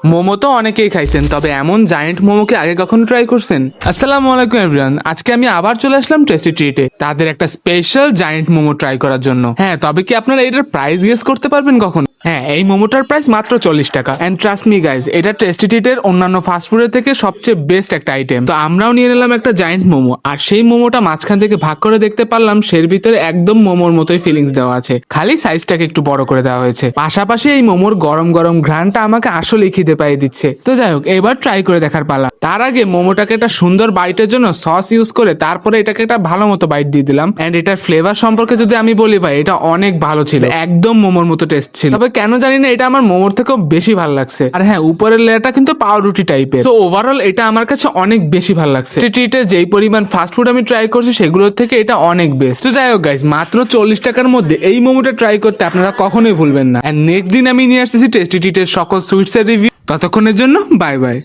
মোমো তো অনেকেই খাইছেন, তবে এমন জায়েন্ট মোমো কি আগে কখনো ট্রাই করছেন? আসসালামু আলাইকুম এভরিওয়ান, আজকে আমি আবার চলে আসলাম টেস্টি ট্রিটে তাদের একটা স্পেশাল জায়েন্ট মোমো ট্রাই করার জন্য। হ্যাঁ, তবে কি আপনারা এটার প্রাইস গেস করতে পারবেন কখন? হ্যাঁ, এই মোমোটার প্রাইস মাত্র 40 টাকা। এন্ড ট্রাস্ট মি গাইজ, এটা টেস্টি ট্রিটের অন্যান্য ফাস্টফুডের থেকে সবচেয়ে বেস্ট একটা আইটেম। তো আমরাও নিয়ে নিলাম একটা জায়েন্ট মোমো, আর সেই মোমোটা মাঝখান থেকে ভাগ করে দেখতে পারলাম সের ভিতরে একদম মোমোর মতোই ফিলিংস দেওয়া আছে, খালি সাইজটাকে একটু বড় করে দেওয়া হয়েছে। পাশাপাশি এই মোমোর গরম গরম ঘ্রাণটা আমাকে আসলেই খিদে পাইয়ে দিচ্ছে। তো যাই হোক, এবার ট্রাই করে দেখার পালা। তার আগে মোমোটাকে একটা সুন্দর বাইটের জন্য সস ইউজ করে তারপরে এটাকে একটা ভালো মতো বাইট দিয়ে দিলাম। এন্ড এটার ফ্লেভার সম্পর্কে যদি আমি বলি ভাই, এটা অনেক ভালো ছিল, একদম মোমোর মতো টেস্ট ছিল। তবে কেন জানি না এটা আমার মোমোর থেকেও বেশি ভালো লাগছে। আর হ্যাঁ, উপরের লেয়ারটা কিন্তু পাউরুটি টাইপের। তো ওভারঅল এটা আমার কাছে অনেক বেশি ভালো লাগছে। ট্রিটের যেই পরিমাণ ফাস্টফুড আমি ট্রাই করছি সেগুলোর থেকে এটা অনেক বেস্ট। তো যাই হোক গাইজ, মাত্র 40 টাকার মধ্যে এই মোমোটা ট্রাই করতে আপনারা কখনোই ভুলবেন না। এন্ড নেক্সট দিন আমি নিয়ে আসতেছি টেস্টি ট্রিটের সকল সুইটস এর রিভিউ। ততক্ষণের জন্য বাই বাই।